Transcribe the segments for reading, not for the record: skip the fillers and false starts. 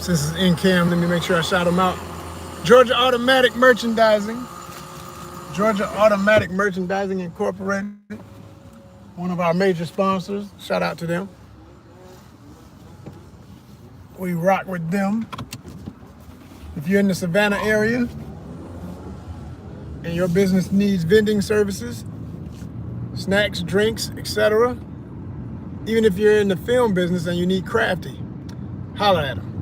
Since it's in cam, let me make sure I shout them out. Georgia Automatic Merchandising. Georgia Automatic Merchandising Incorporated. One of our major sponsors. Shout out to them. We rock with them. If you're in the Savannah area and your business needs vending services, snacks, drinks, etc., even if you're in the film business and you need crafty, holla at them.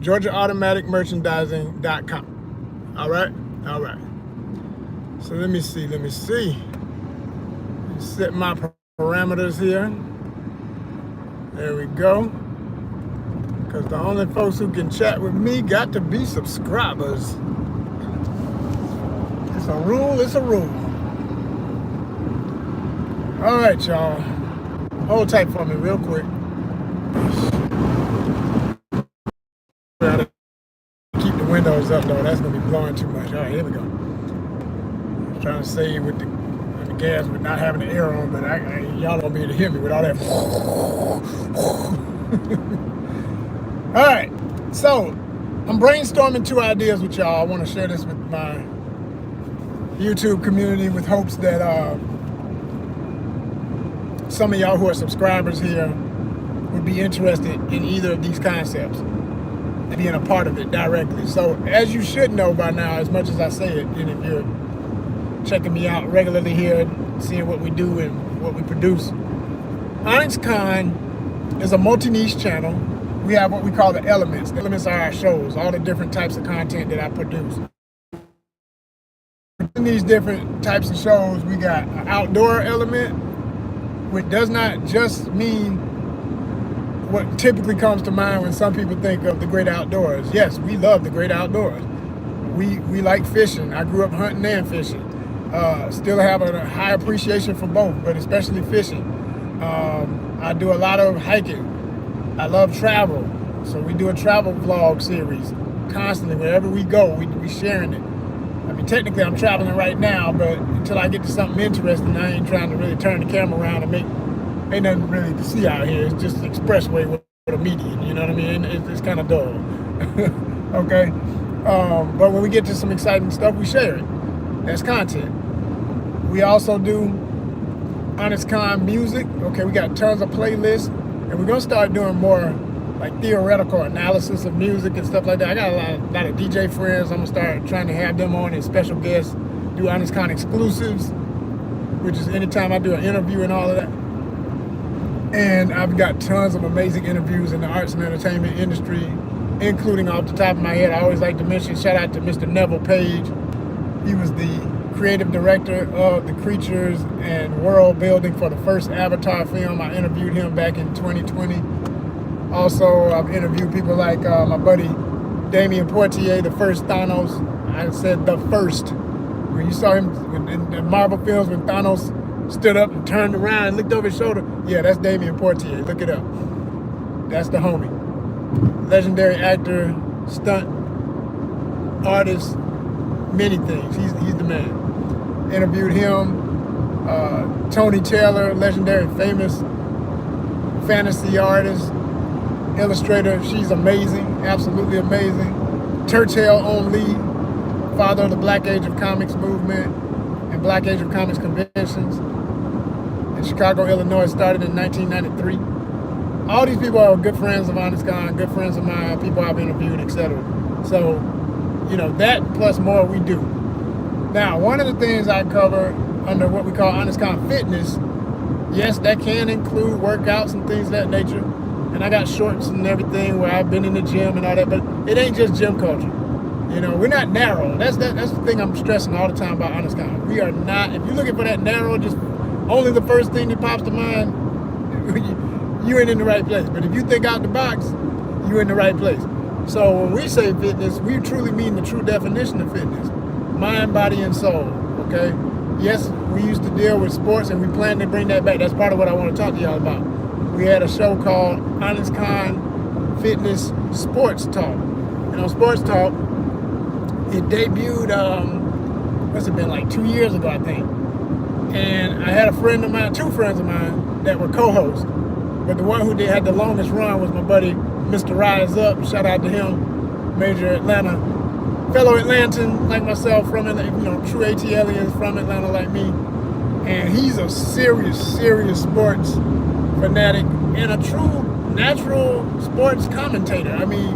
GeorgiaAutomaticMerchandising.com. All right? All right. So let me see. Set my parameters here. There we go. Because the only folks who can chat with me got to be subscribers. It's a rule, it's a rule. All right, y'all. Hold tight for me real quick. Keep the windows up, though. That's going to be blowing too much. All right, here we go. I'm trying to save with the gas with not having the air on, but y'all don't be able to hear me with all that. All right, so I'm brainstorming 2 ideas with y'all. I want to share this with my YouTube community with hopes that some of y'all who are subscribers here would be interested in either of these concepts and being a part of it directly. So as you should know by now, as much as I say it, and if you're checking me out regularly here, seeing what we do and what we produce, ONYXCON is a multi-niche channel. We have what we call the elements. The elements are our shows, all the different types of content that I produce. In these different types of shows, we got an outdoor element, which does not just mean what typically comes to mind when some people think of the great outdoors. Yes, we love the great outdoors. We like fishing. I grew up hunting and fishing. Still have a high appreciation for both, but especially fishing. I do a lot of hiking. I love travel. So we do a travel vlog series constantly. Wherever we go, we sharing it. I mean, technically I'm traveling right now, but until I get to something interesting, I ain't trying to really turn the camera around and ain't nothing really to see out here. It's just an expressway with a median, you know what I mean? It's kind of dull, okay? But when we get to some exciting stuff, we share it. That's content. We also do ONYXCON music. Okay, we got tons of playlists, and we're gonna start doing more like theoretical analysis of music and stuff like that. I got a lot of DJ friends. I'm gonna start trying to have them on as special guests, do ONYXCON exclusives, which is anytime I do an interview and all of that. And I've got tons of amazing interviews in the arts and entertainment industry, including, off the top of my head, I always like to mention, shout out to Mr. Neville Page. He was the creative director of the creatures and world building for the first Avatar film. I interviewed him back in 2020. Also, I've interviewed people like my buddy Damien Portier, the first Thanos. I said the first. When you saw him in the Marvel films, when Thanos stood up and turned around and looked over his shoulder, yeah, that's Damien Portier. Look it up. That's the homie. Legendary actor, stunt artist, many things. He's the man. Interviewed him. Tony Taylor, legendary, famous fantasy artist, illustrator. She's amazing, absolutely amazing. Tertel Only, father of the Black Age of Comics movement and Black Age of Comics conventions in Chicago, Illinois, started in 1993. All these people are good friends of ONYXCON, good friends of mine, people I've interviewed, etc. So, you know, that plus more we do. Now, one of the things I cover under what we call ONYXCON Fitness, yes, that can include workouts and things of that nature. And I got shorts and everything where I've been in the gym and all that, but it ain't just gym culture. You know, we're not narrow. That's the thing I'm stressing all the time about ONYXCON. We are not, if you're looking for that narrow, just only the first thing that pops to mind, you ain't in the right place. But if you think out the box, you're in the right place. So when we say fitness, we truly mean the true definition of fitness. Mind, body, and soul, okay? Yes, we used to deal with sports, and we plan to bring that back. That's part of what I want to talk to y'all about. We had a show called ONYXCON Fitness Sports Talk. And on Sports Talk, it debuted, what's it been, like 2 years ago, I think. And I had a friend of mine, two friends of mine, that were co-hosts. But the one who had the longest run was my buddy Mr. Rise Up. Shout out to him, major Atlanta, fellow Atlantan like myself from Atlanta, you know, true ATLians from Atlanta like me. And he's a serious sports fanatic and a true natural sports commentator. I mean,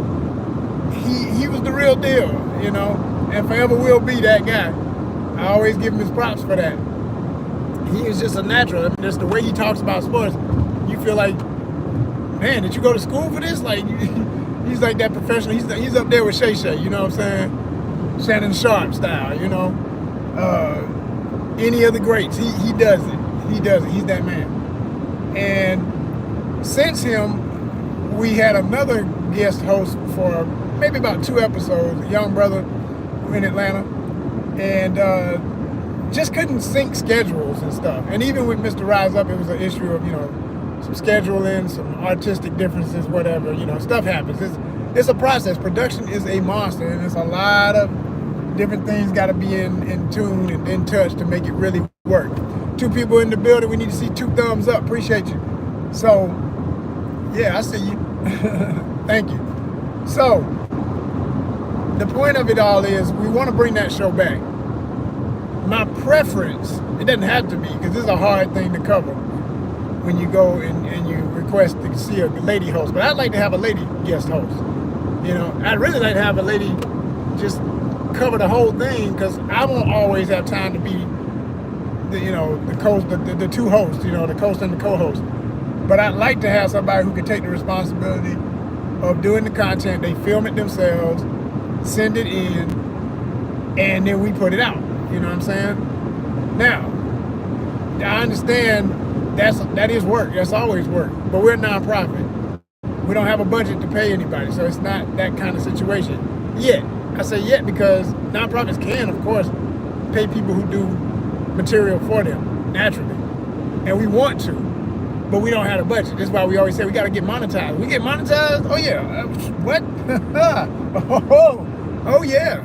he was the real deal, you know, and forever will be that guy. I always give him his props for that. He is just a natural. I mean, just the way he talks about sports, you feel like, man, did you go to school for this? Like, he's like that professional. He's up there with Shay Shay, you know what I'm saying? Shannon Sharp style, you know. Any of the greats, he does it. He does it. He's that man. And since him, we had another guest host for maybe about 2 episodes, a young brother in Atlanta, and just couldn't sync schedules and stuff. And even with Mr. Rise Up, it was an issue of, you know, some scheduling, some artistic differences, whatever, you know, stuff happens. It's a process. Production is a monster, and there's a lot of different things got to be in tune and in touch to make it really work. 2 people in the building, we need to see 2 thumbs up. Appreciate you. So, yeah, I see you. Thank you. So, the point of it all is we want to bring that show back. My preference, it doesn't have to be, because this is a hard thing to cover when you go and you request to see a lady host. But I'd like to have a lady guest host. You know, I'd really like to have a lady just cover the whole thing, because I won't always have time to be the, you know, the 2 hosts, you know, the host and the co-host. But I'd like to have somebody who can take the responsibility of doing the content. They film it themselves, send it in, and then we put it out. You know what I'm saying? Now, I understand that is work. That's always work. But we're a nonprofit. We don't have a budget to pay anybody, so it's not that kind of situation yet. I say yet because nonprofits can, of course, pay people who do material for them, naturally. And we want to, but we don't have a budget. That's why we always say we got to get monetized. We get monetized? Oh, yeah. What? Oh, yeah.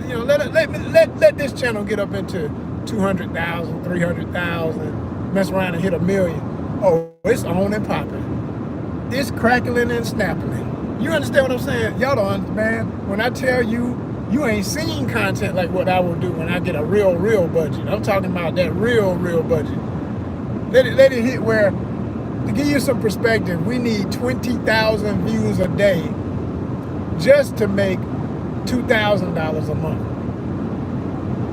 You know, let this channel get up into 200,000, 300,000, mess around and hit 1 million. Oh, it's on and popping. It's crackling and snapping. You understand what I'm saying? Y'all don't understand. When I tell you, you ain't seen content like what I will do when I get a real budget. I'm talking about that real budget. Let it hit where, to give you some perspective, we need 20,000 views a day just to make $2,000 a month.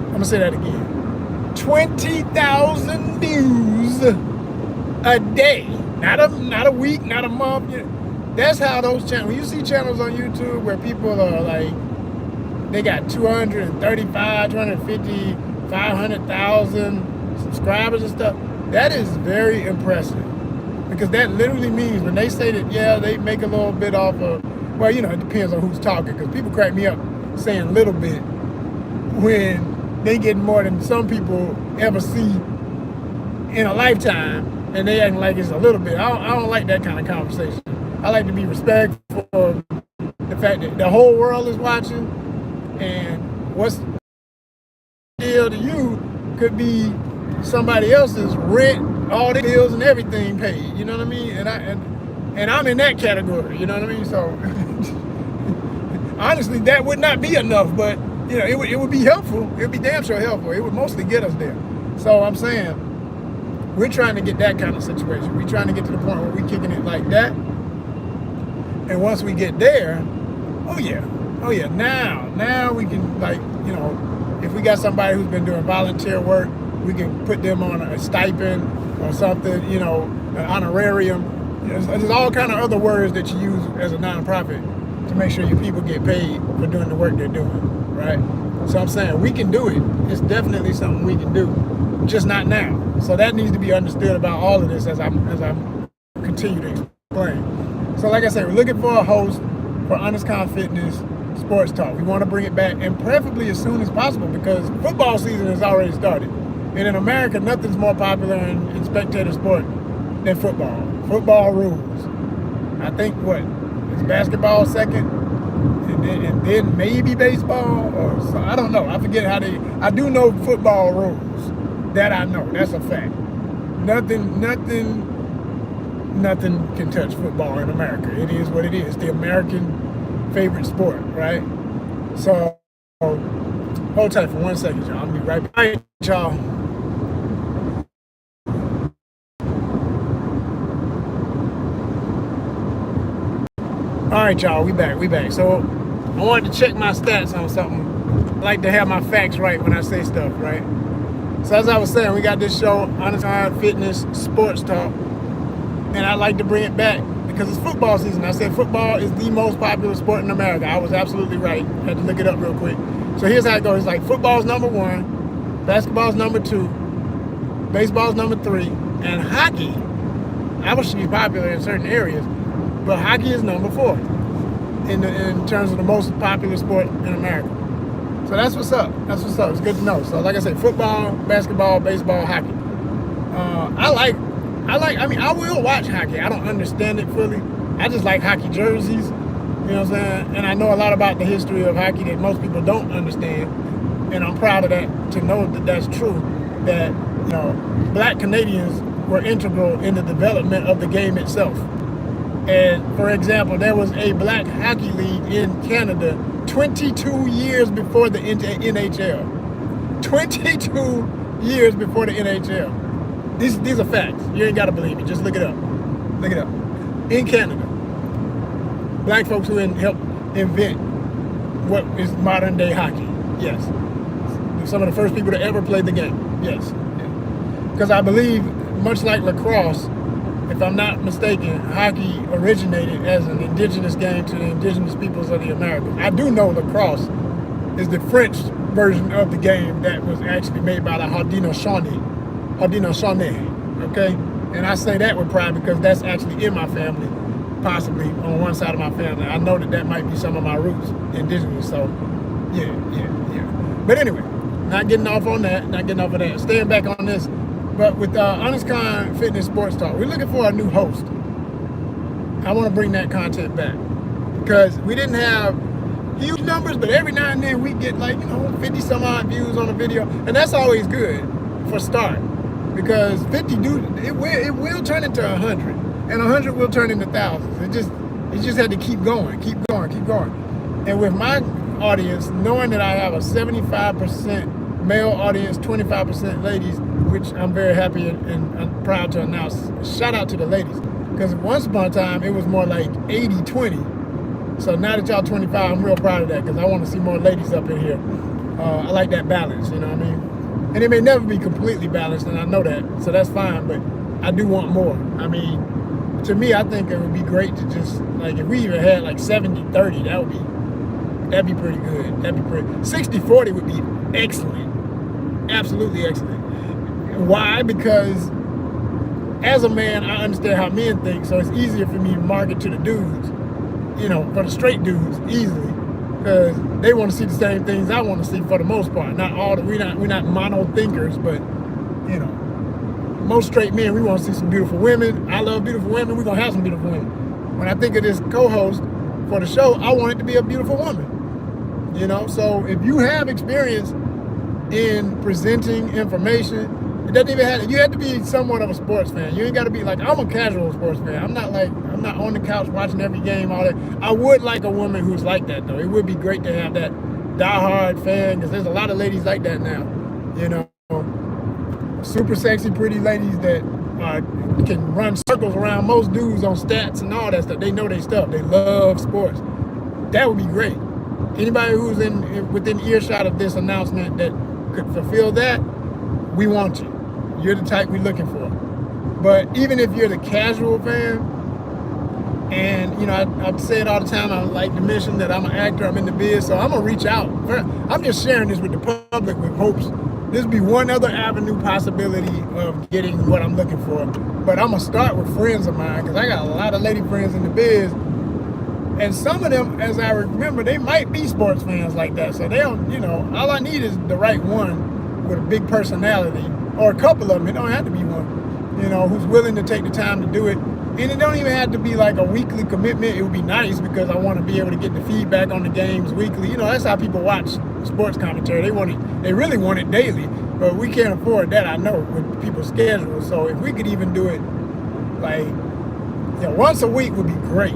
I'm gonna say that again. 20,000 views a day. Not a week, not a month. That's how those channels, when you see channels on YouTube where people are like, they got 235, 250, 500,000 subscribers and stuff, that is very impressive. Because that literally means when they say that, yeah, they make a little bit off of, well, you know, it depends on who's talking, because people crack me up saying little bit when they get more than some people ever see in a lifetime, and they acting like it's a little bit. I don't like that kind of conversation. I like to be respectful of the fact that the whole world is watching, and what's the deal to you could be somebody else's rent, all the bills and everything paid. You know what I mean? And I'm in that category. You know what I mean? So honestly, that would not be enough, but you know, it would be helpful. It would be damn sure helpful. It would mostly get us there. So I'm saying we're trying to get that kind of situation. We're trying to get to the point where we're kicking it like that. And once we get there, oh yeah, now we can, like, you know, if we got somebody who's been doing volunteer work, we can put them on a stipend or something, you know, an honorarium. There's all kind of other words that you use as a nonprofit to make sure your people get paid for doing the work they're doing, right? So I'm saying we can do it. It's definitely something we can do, just not now. So that needs to be understood about all of this as I continue to explain. So like I said, we're looking for a host for ONYXCON Fitness Sports Talk. We want to bring it back, and preferably as soon as possible, because football season has already started. And in America, nothing's more popular in spectator sport than football. Football rules. I think is basketball second, and then maybe baseball, or so, I don't know. I forget how I do know football rules. That I know. That's a fact. Nothing nothing can touch football in America. It is what it is. The American favorite sport, right? So, hold tight for 1 second, y'all. I'll be right back. All right, y'all. All right, y'all, we back. So I wanted to check my stats on something. I like to have my facts right when I say stuff, right? So as I was saying, we got this show, ONYXCON Fitness Sports Talk, and I like to bring it back because it's football season. I said football is the most popular sport in America. I was absolutely right. I had to look it up real quick. So here's how it goes. It's like football's number 1, basketball's number 2, baseball's number 3, and hockey, obviously popular in certain areas, but hockey is number 4 in terms of the most popular sport in America. So that's what's up. That's what's up. It's good to know. So like I said, football, basketball, baseball, hockey. I will watch hockey. I don't understand it fully. I just like hockey jerseys. You know what I'm saying? And I know a lot about the history of hockey that most people don't understand. And I'm proud of that, to know that that's true. That, you know, black Canadians were integral in the development of the game itself. And for example, there was a black hockey league in Canada 22 years before the NHL. 22 years before the NHL. These are facts. You ain't got to believe me. Just look it up. Look it up. In Canada, black folks who helped invent what is modern day hockey. Yes. Some of the first people to ever play the game. Yes. Because I believe, much like lacrosse, if I'm not mistaken, hockey originated as an indigenous game to the indigenous peoples of the Americas. I do know lacrosse is the French version of the game that was actually made by the Haudenosaunee, okay? And I say that with pride because that's actually in my family, possibly on one side of my family. I know that might be some of my roots, indigenous, so yeah. But anyway, not getting off on that, staying back on this. But with ONYXCON Fitness Sports Talk, we're looking for a new host. I want to bring that content back because we didn't have huge numbers, but every now and then we get 50 some odd views on a video, and that's always good for start because 50 it will turn into 100, and 100 will turn into thousands. It just had to keep going. And with my audience, knowing that I have a 75% male audience, 25% ladies, which I'm very happy and proud to announce. Shout out to the ladies, because once upon a time it was more like 80-20. So now that y'all 25, I'm real proud of that because I want to see more ladies up in here. I like that balance, you know what I mean? And it may never be completely balanced, and I know that, so that's fine, but I do want more. I mean, to me, I think it would be great to just, if we even had 70-30, that'd be pretty good. 60-40 would be excellent. Absolutely excellent. Why? Because as a man, I understand how men think, so it's easier for me to market to the dudes, for the straight dudes, easily, because they want to see the same things I want to see for the most part. We're not mono thinkers, but most straight men, we want to see some beautiful women. I love beautiful women. We're gonna have some beautiful women. When I think of this co-host for the show, I want it to be a beautiful woman. So if you have experience in presenting information, it doesn't even have, you have to be somewhat of a sports fan. You ain't got to be I'm a casual sports fan. I'm not on the couch watching every game, all that. I would like a woman who's like that, though. It would be great to have that diehard fan, because there's a lot of ladies like that now. Super sexy, pretty ladies that can run circles around most dudes on stats and all that stuff. They know their stuff. They love sports. That would be great. Anybody who's within earshot of this announcement that could fulfill that, we want you. You're the type we're looking for. But even if you're the casual fan, and I say it all the time, I like to mention that I'm an actor, I'm in the biz, so I'm gonna reach out. I'm just sharing this with the public with hopes this be one other avenue possibility of getting what I'm looking for. But I'm gonna start with friends of mine, because I got a lot of lady friends in the biz. And some of them, as I remember, they might be sports fans like that. So they don't, all I need is the right one with a big personality, or a couple of them. It don't have to be one, who's willing to take the time to do it. And it don't even have to be like a weekly commitment. It would be nice because I want to be able to get the feedback on the games weekly. That's how people watch sports commentary. They really want it daily, but we can't afford that, I know, with people's schedules. So if we could even do it Yeah, once a week would be great.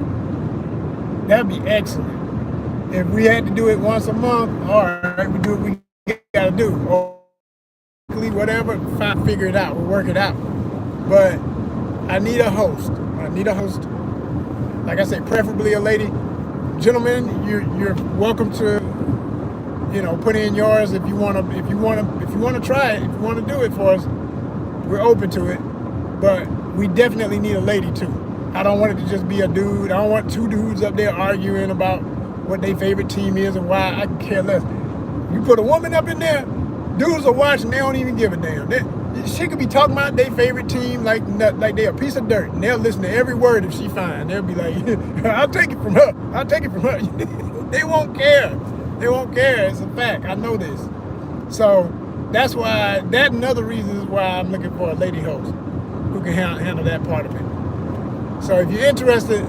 That'd be excellent. If we had to do it once a month, all right, we do what we gotta do. Or whatever, figure it out. We'll work it out. But I need a host. I need a host. Like I said, preferably a lady. Gentlemen, you're welcome to, put in yours if you wanna try it, if you wanna do it for us. We're open to it. But we definitely need a lady too. I don't want it to just be a dude. I don't want two dudes up there arguing about what their favorite team is and why. I can care less. You put a woman up in there, dudes are watching, they don't even give a damn. She could be talking about their favorite team like they're a piece of dirt, and they'll listen to every word if she fine. They'll be like, I'll take it from her. I'll take it from her. They won't care. They won't care. It's a fact. I know this. So that's why, that and other reasons why I'm looking for a lady host who can handle that part of it. So if you're interested,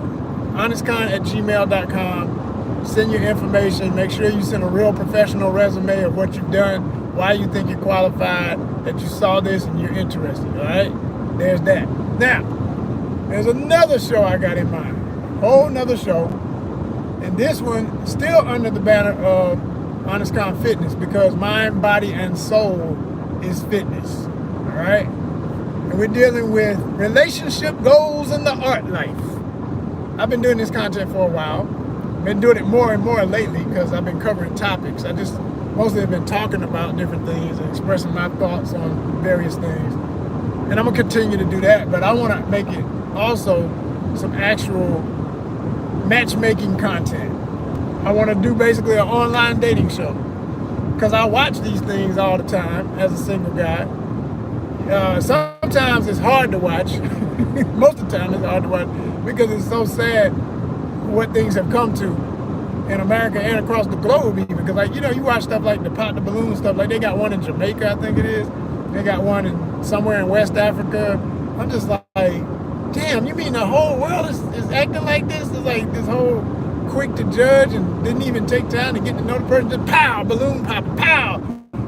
ONYXCON@gmail.com. Send your information. Make sure you send a real professional resume of what you've done, why you think you're qualified, that you saw this and you're interested, all right? There's that. Now, there's another show I got in mind, a whole nother show, and this one still under the banner of ONYXCON Fitness, because mind, body, and soul is fitness, all right? And we're dealing with relationship goals in the art life. I've been doing this content for a while. Been doing it more and more lately because I've been covering topics. I just mostly have been talking about different things and expressing my thoughts on various things. And I'm gonna continue to do that, but I wanna make it also some actual matchmaking content. I wanna do basically an online dating show, because I watch these things all the time as a single guy. Sometimes it's hard to watch. Most of the time it's hard to watch because it's so sad what things have come to in America and across the globe even. Because you watch stuff like the Pop the Balloon stuff, like they got one in Jamaica, I think it is. They got one in somewhere in West Africa. I'm just like, damn, you mean the whole world is acting like this? It's like this whole quick to judge and didn't even take time to get to know the person. Just pow, balloon pop, pow,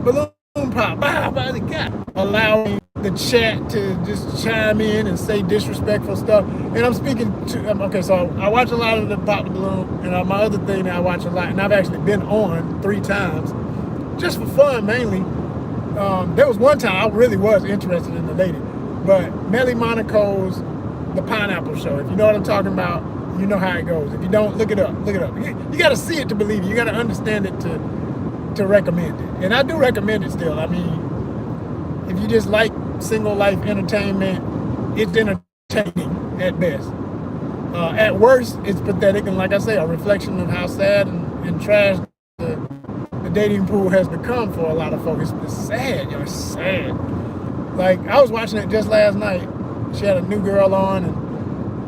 balloon pop, pow, by the God. Allowing the chat to just chime in and say disrespectful stuff. And I'm speaking to, okay, so I watch a lot of the Pop the Balloon, and my other thing that I watch a lot, and I've actually been on 3 times, just for fun mainly. There was one time I really was interested in the lady, but Melly Monaco's The Pineapple Show. If you know what I'm talking about, you know how it goes. If you don't, look it up. Look it up. You got to see it to believe it. You got to understand it to recommend it. And I do recommend it still. I mean, if you just like single life entertainment, it's entertaining at best. At worst, it's pathetic, and like I say, a reflection of how sad and trash the dating pool has become for a lot of folks. It's sad, it's sad. Like, I was watching it just last night. She had a new girl on, and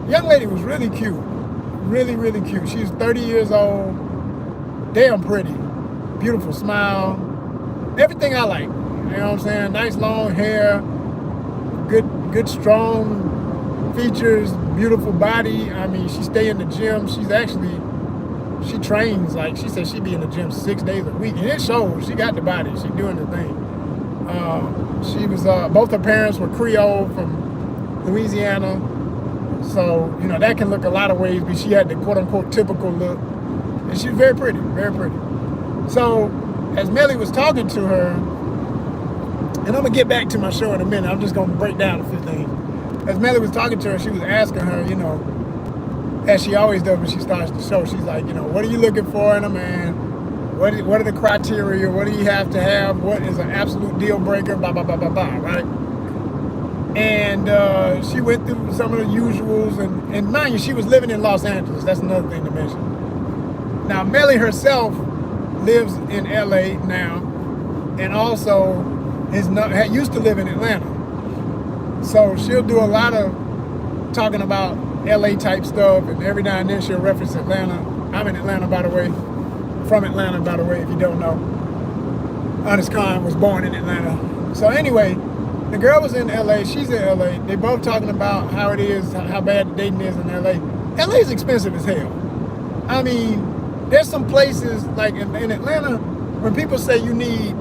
the young lady was really cute. Really, really cute. She was 30 years old, damn pretty, beautiful smile, everything I like. You know what I'm saying? Nice long hair, good strong features, beautiful body. I mean, she stay in the gym. She trains, like she said, she be in the gym 6 days a week, and it shows. She got the body. She doing the thing. She was both her parents were Creole from Louisiana, so that can look a lot of ways. But she had the quote unquote typical look, and she was very pretty, very pretty. So as Melly was talking to her. And I'm going to get back to my show in a minute. I'm just going to break down a few things. As Melly was talking to her, she was asking her, as she always does when she starts the show, she's like, what are you looking for in a man? What are the criteria? What do you have to have? What is an absolute deal breaker? Blah, blah, blah, blah, blah, right? And she went through some of the usuals. And mind you, she was living in Los Angeles. That's another thing to mention. Now, Melly herself lives in L.A. now, and also used to live in Atlanta. So she'll do a lot of talking about LA type stuff, and every now and then she'll reference Atlanta. I'm in Atlanta, by the way. From Atlanta, by the way, if you don't know. ONYXCON was born in Atlanta. So anyway, the girl was in LA, she's in LA. They both talking about how it is, how bad the dating is in LA. LA is expensive as hell. I mean, there's some places like in Atlanta when people say you need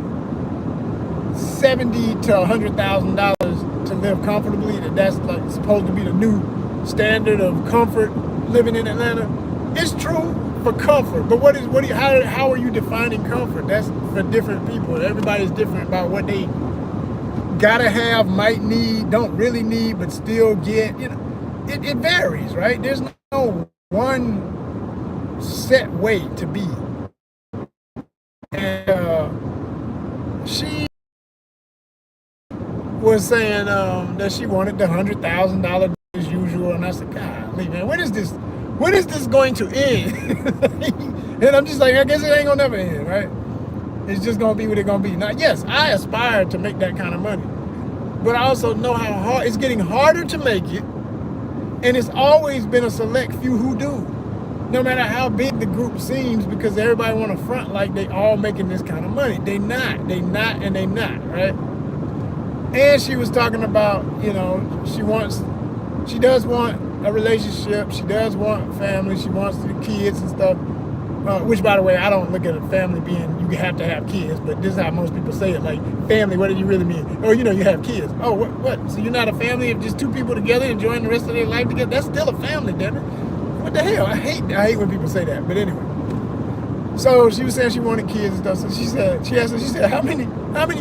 $70,000 to $100,000 to live comfortably, that's like supposed to be the new standard of comfort living in Atlanta. It's true for comfort, but how are you defining comfort? That's for different people. Everybody's different about what they gotta have, might need, don't really need, but still get. It varies, right? There's no one set way to be. And she was saying that she wanted the $100,000 as usual, and I said, "Golly, man, when is this going to end?" And I'm just like, I guess it ain't gonna never end, right? It's just gonna be what it's gonna be. Now, yes, I aspire to make that kind of money, but I also know how hard it's getting harder to make it, and it's always been a select few who do. No matter how big the group seems, because everybody want to front like they all making this kind of money. They not, right? And she was talking about, she does want a relationship. She does want family. She wants the kids and stuff. Which, by the way, I don't look at a family being you have to have kids, but this is how most people say it. Like, family, what do you really mean? Oh, you have kids. Oh, what? So you're not a family of just two people together enjoying the rest of their life together? That's still a family, damn it. What the hell? I hate when people say that. But anyway. So she was saying she wanted kids and stuff. So she said, how many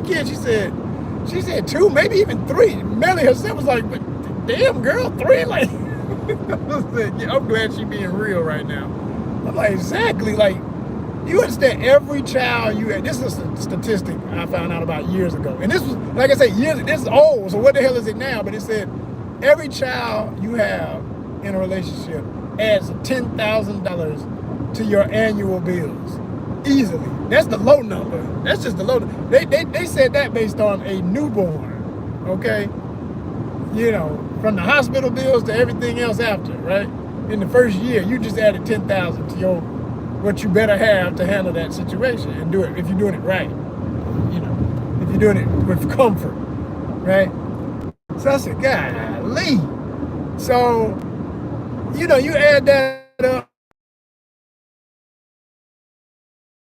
kids? She said 2, maybe even 3. Melly herself was like, but damn girl, 3? Like, I'm glad she being real right now. I'm like, exactly. Like, you understand every child you had. This is a statistic I found out about years ago. And this was, like I said, this is old. So what the hell is it now? But it said every child you have in a relationship adds $10,000 to your annual bills. Easily. That's the low number. That's just the low number. They said that based on a newborn. Okay? From the hospital bills to everything else after, right? In the first year, you just added $10,000 to what you better have to handle that situation and do it if you're doing it right. If you're doing it with comfort, right? So I said, golly. So, you add that up.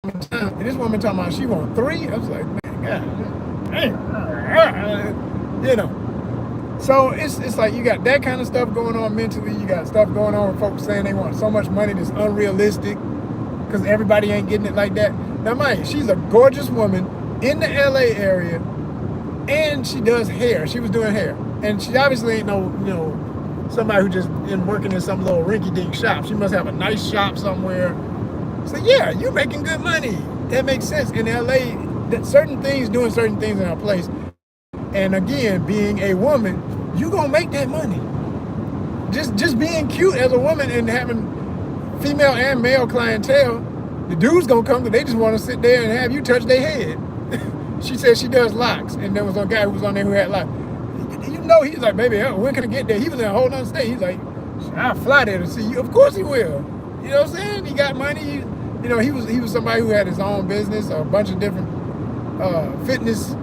And this woman talking about she want 3. I was like, man, God, So it's like you got that kind of stuff going on mentally. You got stuff going on with folks saying they want so much money that's unrealistic because everybody ain't getting it like that. Now, mind you, she's a gorgeous woman in the LA area, and she does hair. She was doing hair, and she obviously ain't somebody who just been working in some little rinky-dink shop. She must have a nice shop somewhere. So yeah, you're making good money. That makes sense. In LA, that doing certain things in our place. And again, being a woman, you gonna make that money. Just being cute as a woman and having female and male clientele, the dudes gonna come, they just wanna sit there and have you touch their head. She said she does locks, and there was a guy who was on there who had locks. He's like, baby, when can I get there? He was in a whole other state. He's like, I'll fly there to see you. Of course he will. You know what I'm saying? He got money. He was somebody who had his own business, a bunch of different fitness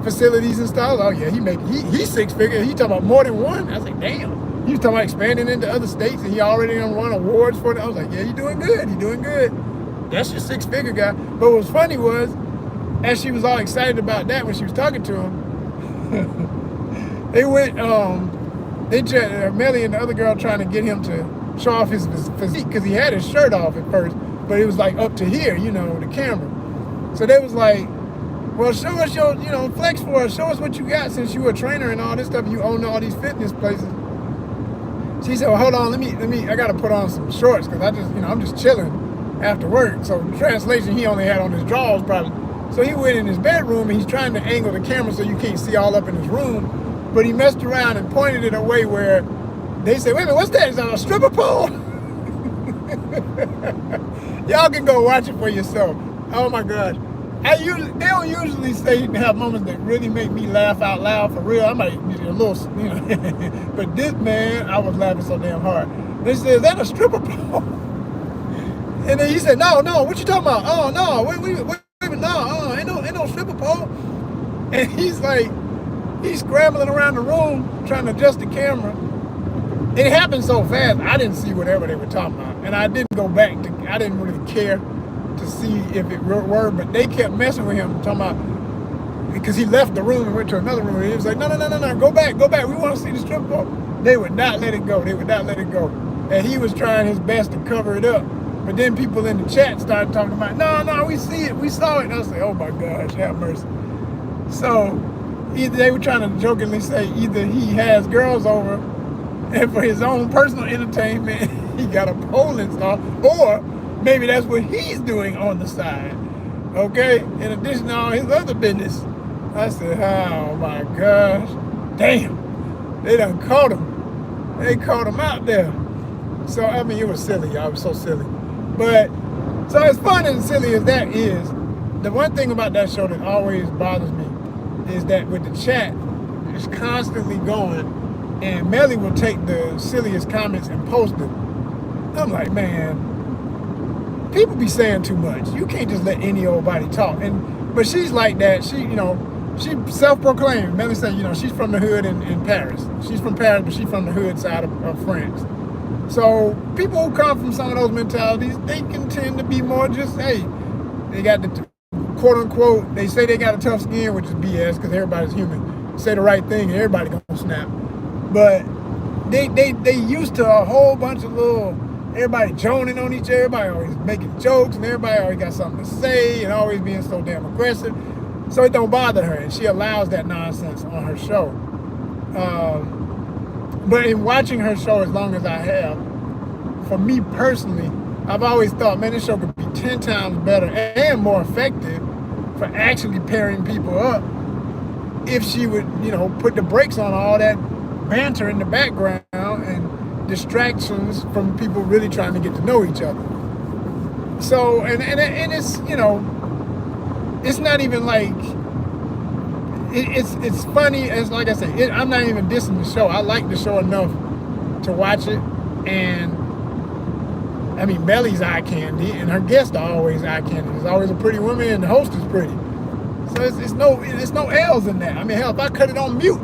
facilities and stuff. Oh yeah, he's 6-figure. He talking about more than one. I was like, damn. He was talking about expanding into other states, and he already won awards for it. I was like, yeah, you're doing good. You're doing good. That's your 6-figure guy. But what was funny was, as she was all excited about that when she was talking to him, they went, Melly and the other girl trying to get him to show off his physique because he had his shirt off at first, but it was like up to here, the camera. So they was like, well, show us your, flex for us. Show us what you got since you a trainer and all this stuff. You own all these fitness places. She said, well, hold on, let me, I got to put on some shorts because I'm just chilling after work. So translation, he only had on his drawers probably. So he went in his bedroom and he's trying to angle the camera so you can't see all up in his room. But he messed around and pointed it away where they said, wait a minute, what's that? Is that a stripper pole? Y'all can go watch it for yourself. Oh my God. They don't usually have moments that really make me laugh out loud for real. I might be a little, but this man, I was laughing so damn hard. They said, is that a stripper pole? And then he said, no, what you talking about? Oh no, wait, no, ain't no stripper pole. And he's scrambling around the room trying to adjust the camera. It happened so fast, I didn't see whatever they were talking about. And I didn't go back I didn't really care to see if it were, but they kept messing with him, talking about, because he left the room and went to another room, and he was like, no, go back, we want to see the strip pole. They would not let it go. They would not let it go. And he was trying his best to cover it up. But then people in the chat started talking about, no, we see it, we saw it. And I was like, oh my gosh, have mercy. So either they were trying to jokingly say either he has girls over and for his own personal entertainment, he got a pole installed, or maybe that's what he's doing on the side, okay? In addition to all his other business. I said, oh my gosh, damn, they done caught him. They caught him out there. So, I mean, it was silly, y'all. It was so silly. But, so as fun and silly as that is, the one thing about that show that always bothers me is that with the chat, it's constantly going, and Melly will take the silliest comments and post them. I'm like, man, people be saying too much. You can't just let any old body talk. But she's like that. She, you know, she self-proclaimed. Melly said, you know, she's from the hood in Paris. She's from Paris, but she's from the hood side of France. So people who come from some of those mentalities, they can tend to be more just, hey, they got the quote unquote, they say they got a tough skin, which is BS because everybody's human. Say the right thing and everybody gonna snap. But they used to a whole bunch of little, everybody joning on each other, everybody always making jokes, and everybody always got something to say and always being so damn aggressive. So it don't bother her, and she allows that nonsense on her show. But in watching her show as long as I have, for me personally, I've always thought, man, this show could be 10 times better and more effective for actually pairing people up if she would, you know, put the brakes on all that banter in the background and distractions from people really trying to get to know each other. So, and it's, you know, it's not even like, it's funny, as like I said, I'm not even dissing the show. I like the show enough to watch it, and I mean, Melly's eye candy, and her guests are always eye candy. There's always a pretty woman, and the host is pretty. So it's no L's in that. I mean, hell, if I cut it on mute,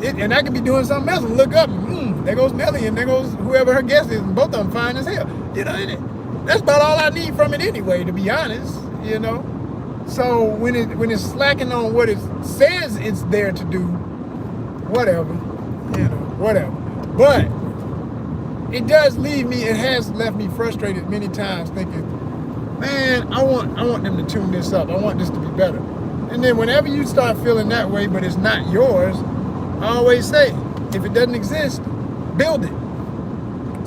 and I could be doing something else and look up, and there goes Melly, and there goes whoever her guest is, and both of them fine as hell. You know, that's about all I need from it anyway, to be honest. You know. So when it's slacking on what it says it's there to do, whatever, you know, whatever. But it does leave me, it has left me frustrated many times thinking, man, I want them to tune this up. I want this to be better. And then whenever you start feeling that way, but it's not yours, I always say, if it doesn't exist, build it.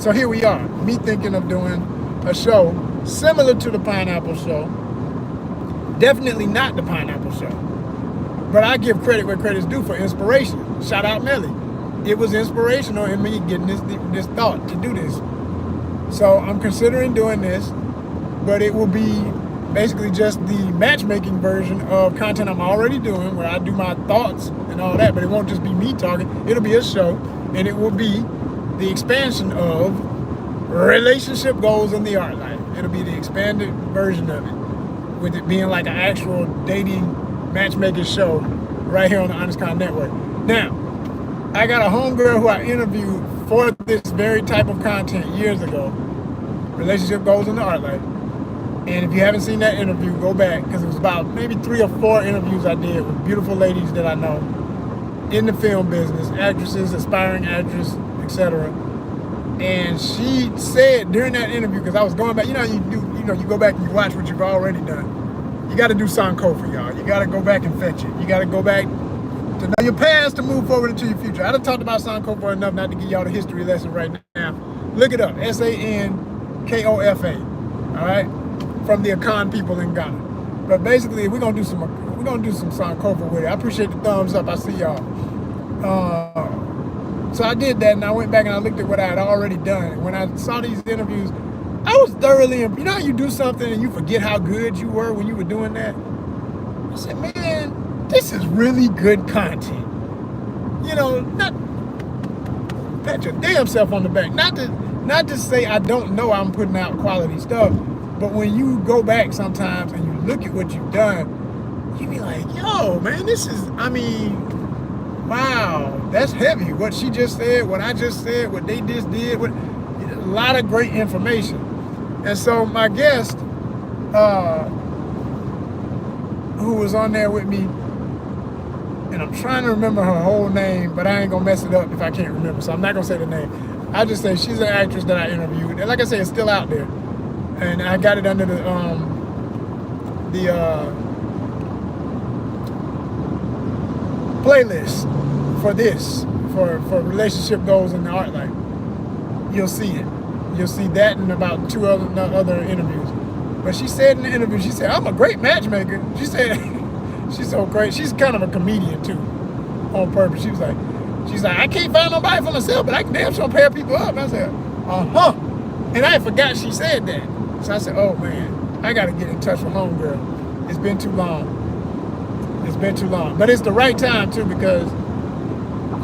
So here we are, me thinking of doing a show similar to the Pineapple Show. Definitely not the Pineapple Show. But I give credit where credit's due for inspiration. Shout out Melly. It was inspirational in me getting this thought to do this. So I'm considering doing this, but it will be basically just the matchmaking version of content I'm already doing, where I do my thoughts and all that, but it won't just be me talking. It'll be a show, and it will be the expansion of relationship goals in the art life. It'll be the expanded version of it, with it being like an actual dating matchmaking show right here on the ONYXCON network. Now, I got a homegirl who I interviewed for this very type of content years ago, relationship goals in the art life. And if you haven't seen that interview, go back, because it was about maybe 3 or 4 interviews I did with beautiful ladies that I know in the film business, actresses, aspiring actresses, etc. And she said during that interview, because I was going back, you go back and you watch what you've already done. You got to do Sankofa, y'all. You got to go back and fetch it. You got to go back to know your past to move forward into your future. I done talked about Sankofa enough not to give y'all the history lesson right now. Look it up, Sankofa, all right, from the Akan people in Ghana. But basically, we're gonna do some Sankofa with it. I appreciate the thumbs up. I see y'all. So I did that, and I went back and I looked at what I had already done. And when I saw these interviews, I was thoroughly, you know how you do something and you forget how good you were when you were doing that? I said, man, this is really good content. You know, not pat your damn self on the back. Not to say I don't know I'm putting out quality stuff, but when you go back sometimes and you look at what you've done, you be like, yo, man, this is, I mean, wow, that's heavy. What she just said, what I just said, what they just did, a lot of great information. And so my guest, who was on there with me, and I'm trying to remember her whole name, but I ain't gonna mess it up if I can't remember. So I'm not gonna say the name. I just say she's an actress that I interviewed, and like I say, it's still out there. And I got it under the playlist for this, for relationship goals in the art life. You'll see it. You'll see that in about 2 other interviews. But she said in the interview, she said, I'm a great matchmaker. She said, she's so great. She's kind of a comedian too, on purpose. She's like, I can't find nobody for myself, but I can damn sure pair people up. I said, uh-huh. And I forgot she said that. So I said, oh man, I got to get in touch with homegirl. It's been too long. It's been too long. But it's the right time too, because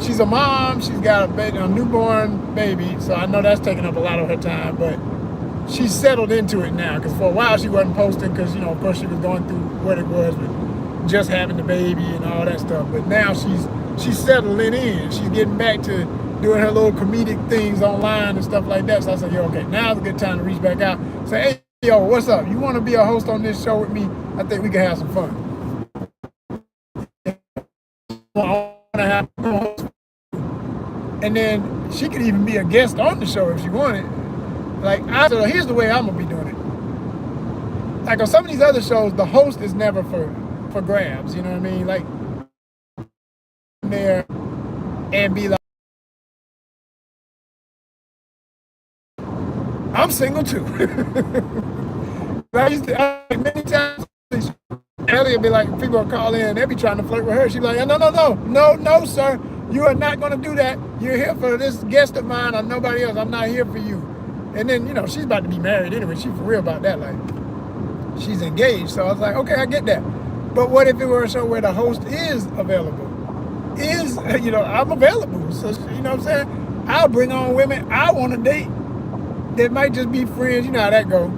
she's a mom. She's got a baby, a newborn baby. So I know that's taking up a lot of her time, but she's settled into it now. Because for a while she wasn't posting because, you know, of course she was going through what it was with just having the baby and all that stuff. But now she's settling in. She's getting back to doing her little comedic things online and stuff like that. So I said, yo, okay, now's a good time to reach back out. Say, hey, yo, what's up? You want to be a host on this show with me? I think we can have some fun. And then she could even be a guest on the show if she wanted. Like, I said, here's the way I'm going to be doing it. Like on some of these other shows, the host is never for grabs, you know what I mean? Like, there and be like, I'm single too. Many times, Elliot be like, people will call in, they be trying to flirt with her. She's like, no, sir. You are not going to do that. You're here for this guest of mine or nobody else. I'm not here for you. And then, you know, she's about to be married anyway. She's for real about that. Like, she's engaged. So I was like, okay, I get that. But what if it were a show where the host is available? You know, I'm available. So, you know what I'm saying? I'll bring on women I want to date that might just be friends. You know how that go.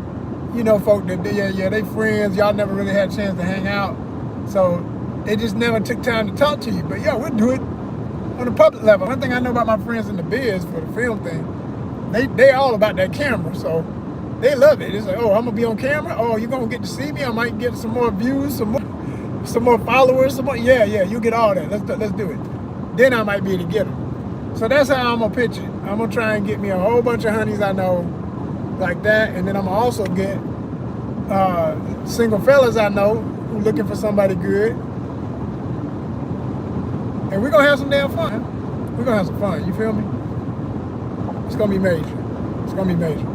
You know, folk that, they friends. Y'all never really had a chance to hang out. So they just never took time to talk to you. But, yeah, we'll do it on a public level. One thing I know about my friends in the biz for the film thing, they all about that camera. So they love it. It's like, oh, I'm going to be on camera. Oh, you're going to get to see me. I might get some more views, some more followers, some more. Yeah, you get all that. Let's do it. Then I might be able to get them. So that's how I'm gonna pitch it. I'm gonna try and get me a whole bunch of honeys I know like that, and then I'm gonna also get single fellas I know who looking for somebody good, and we're gonna have some damn fun. We're gonna have some fun. You feel me? It's gonna be major. It's gonna be major.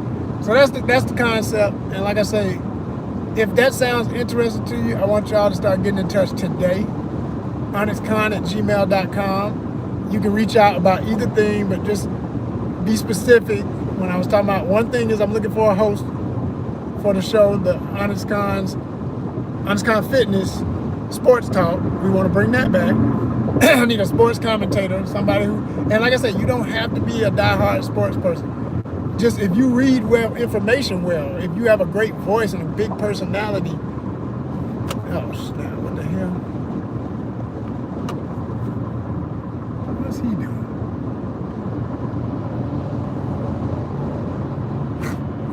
So that's the concept. And like I say, if that sounds interesting to you, I want y'all to start getting in touch today. ONYXCON@gmail.com. You can reach out about either thing, but just be specific. When I was talking about one thing is I'm looking for a host for the show, the ONYXCON Fitness Sports Talk. We want to bring that back. I need a sports commentator, somebody who, and like I said, you don't have to be a diehard sports person. Just if you read information well, if you have a great voice and a big personality. Oh snap, what the hell? What's he doing?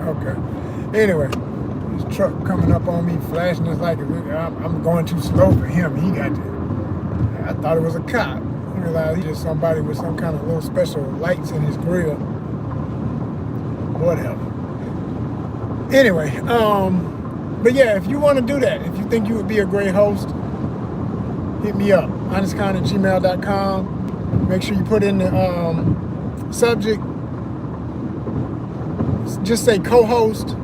Okay. Anyway, this truck coming up on me, flashing us like I'm going too slow for him. He got to. I thought it was a cop. I realized he's just somebody with some kind of little special lights in his grill. Whatever. Anyway, but yeah, if you want to do that, if you think you would be a great host, hit me up. ONYXCON@gmail.com. Make sure you put in the subject. Just say co-host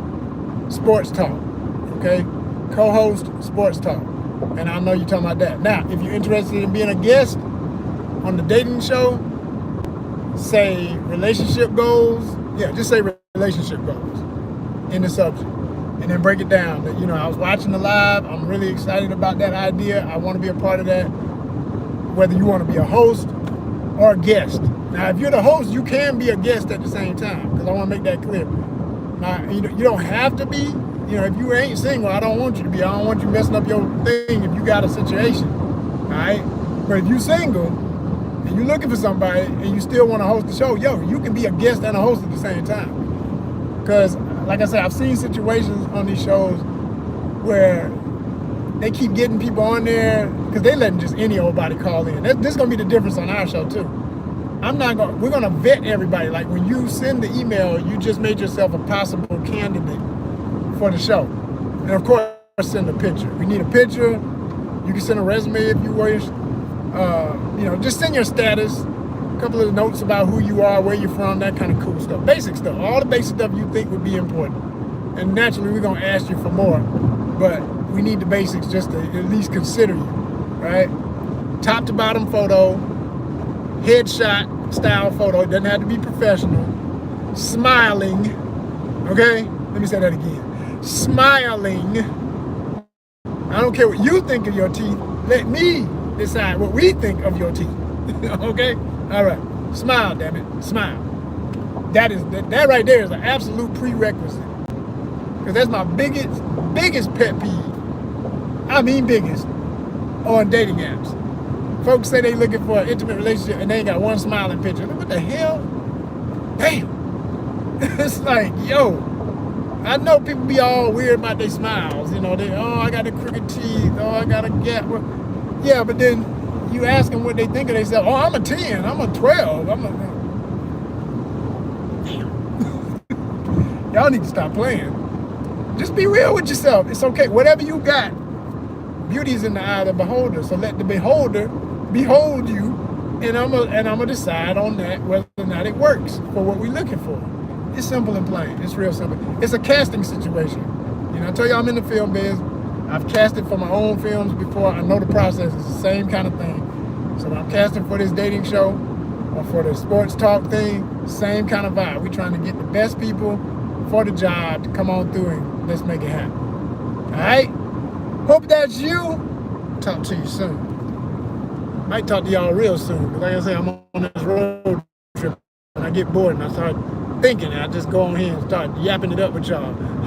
sports talk. Okay? Co-host sports talk. And I know you're talking about that. Now, if you're interested in being a guest on the dating show, say relationship goals. Yeah, just say relationship goals in the subject. And then break it down. You know, I was watching the live. I'm really excited about that idea. I want to be a part of that. Whether you want to be a host or a guest. Now, if you're the host, you can be a guest at the same time, because I want to make that clear. Now, you don't have to be. You know, if you ain't single, I don't want you to be. I don't want you messing up your thing if you got a situation. All right? But if you're single and you're looking for somebody and you still want to host the show, yo, you can be a guest and a host at the same time. Because, like I said, I've seen situations on these shows where they keep getting people on there because they letting just any old body call in. This is gonna be the difference on our show too. We're gonna vet everybody. Like when you send the email, you just made yourself a possible candidate for the show. And of course, send a picture. We need a picture. You can send a resume if you wish. Just send your status, a couple of notes about who you are, where you're from, that kind of cool stuff. Basic stuff, all the basic stuff you think would be important. And naturally, we're gonna ask you for more, but we need the basics just to at least consider you, right? Top to bottom photo, headshot style photo. It doesn't have to be professional. Smiling, okay? Let me say that again. Smiling. I don't care what you think of your teeth. Let me decide what we think of your teeth. Okay? All right. Smile, damn it. Smile. That right there is an absolute prerequisite. Because that's my biggest pet peeve. I mean biggest on dating apps. Folks say they looking for an intimate relationship and they ain't got one smiling picture. What the hell? Damn. It's like, yo, I know people be all weird about their smiles. I got the crooked teeth. Oh, I got a gap. Yeah, but then you ask them what they think of themselves. Oh, I'm a 10. I'm a 12. Damn. Y'all need to stop playing. Just be real with yourself. It's okay. Whatever you got, beauty's in the eye of the beholder. So let the beholder behold you, and I'm gonna decide on that whether or not it works for what we're looking for. It's simple and plain. It's real simple. It's a casting situation. I tell you I'm in the film biz. I've casted for my own films before. I know the process is the same kind of thing. So when I'm casting for this dating show or for the sports talk thing, same kind of vibe. We're trying to get the best people for the job to come on through and let's make it happen. All right? Hope that's you. Talk to you soon. Might talk to y'all real soon. Because like I say, I'm on this road trip and I get bored and I start thinking and I just go on here and start yapping it up with y'all.